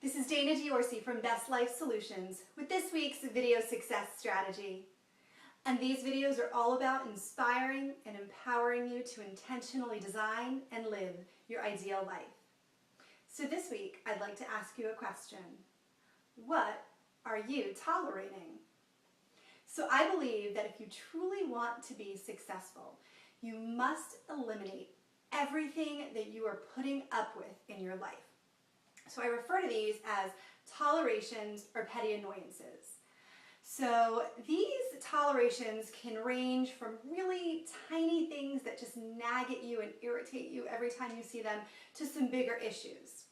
This is Dana Diorsi from Best Life Solutions with this week's video success strategy. And these videos are all about inspiring and empowering you to intentionally design and live your ideal life. So this week, I'd like to ask you a question. What are you tolerating? So I believe that if you truly want to be successful, you must eliminate everything that you are putting up with in your life. So I refer to these as tolerations or petty annoyances. So these tolerations can range from really tiny things that just nag at you and irritate you every time you see them to some bigger issues.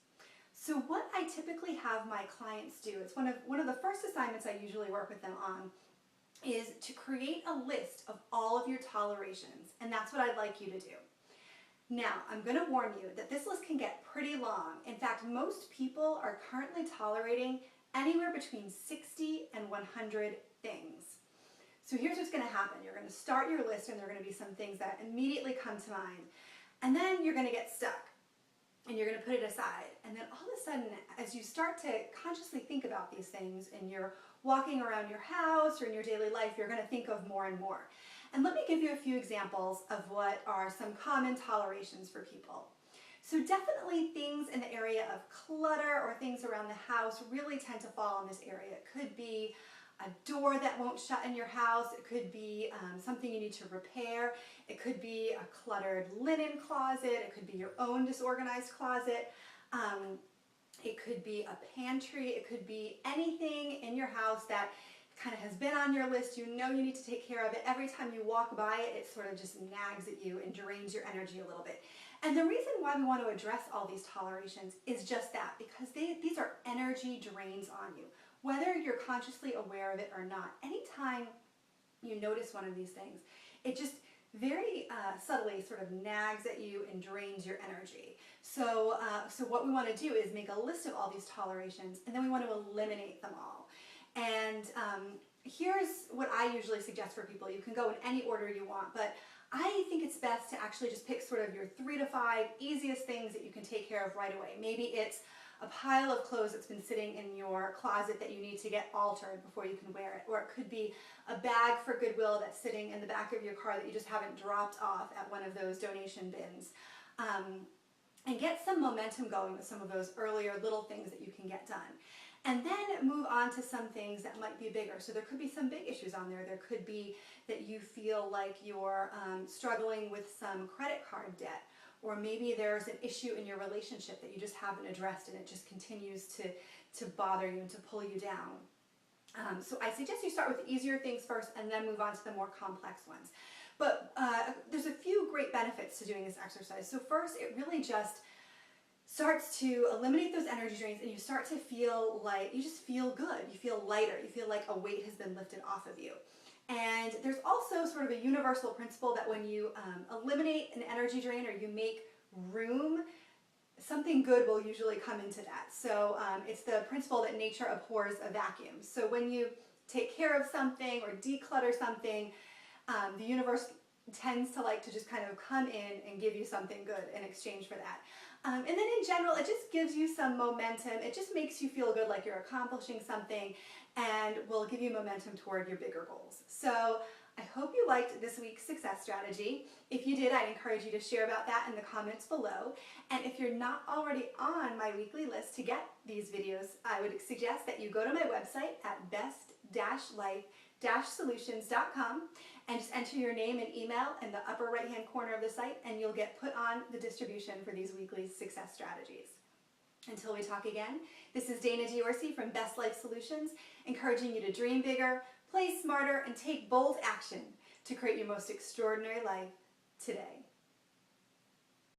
So what I typically have my clients do, it's one of the first assignments I usually work with them on, is to create a list of all of your tolerations, and that's what I'd like you to do. Now, I'm going to warn you that this list can get pretty long. In fact, most people are currently tolerating anywhere between 60 and 100 things. So here's what's going to happen. You're going to start your list and there are going to be some things that immediately come to mind. And then you're going to get stuck and you're going to put it aside. And then all of a sudden, as you start to consciously think about these things and you're walking around your house or in your daily life, you're going to think of more and more. And let me give you a few examples of what are some common tolerations for people. So definitely things in the area of clutter or things around the house really tend to fall in this area. It could be a door that won't shut in your house. It could be something you need to repair. It could be a cluttered linen closet. It could be your own disorganized closet. It could be a pantry. It could be anything in your house that kind of has been on your list. You know you need to take care of it. Every time you walk by it, it sort of just nags at you and drains your energy a little bit. And the reason why we want to address all these tolerations is just that, because these are energy drains on you. Whether you're consciously aware of it or not, anytime you notice one of these things, it just very subtly sort of nags at you and drains your energy. So what we want to do is make a list of all these tolerations, and then we want to eliminate them all. And here's what I usually suggest for people. You can go in any order you want, but I think it's best to actually just pick sort of your 3 to 5 easiest things that you can take care of right away. Maybe it's a pile of clothes that's been sitting in your closet that you need to get altered before you can wear it. Or it could be a bag for Goodwill that's sitting in the back of your car that you just haven't dropped off at one of those donation bins. And get some momentum going with some of those earlier little things that you can get done. And then move on to some things that might be bigger. So there could be some big issues on there. There could be that you feel like you're struggling with some credit card debt. Or maybe there's an issue in your relationship that you just haven't addressed and it just continues to bother you and to pull you down. So I suggest you start with the easier things first and then move on to the more complex ones. But there's a few great benefits to doing this exercise. So first, it really just starts to eliminate those energy drains and you start to feel like, you just feel good. You feel lighter. You feel like a weight has been lifted off of you. And there's also sort of a universal principle that when you eliminate an energy drain or you make room, something good will usually come into that. So it's the principle that nature abhors a vacuum. So when you take care of something or declutter something, the universe tends to like to just kind of come in and give you something good in exchange for that. And then in general, it just gives you some momentum. It just makes you feel good like you're accomplishing something and will give you momentum toward your bigger goals. So I hope you liked this week's success strategy. If you did, I'd encourage you to share about that in the comments below. And if you're not already on my weekly list to get these videos, I would suggest that you go to my website at best-life-solutions.com and just enter your name and email in the upper right-hand corner of the site and you'll get put on the distribution for these weekly success strategies. Until we talk again, this is Dana Diorsi from Best Life Solutions, encouraging you to dream bigger, play smarter, and take bold action to create your most extraordinary life today.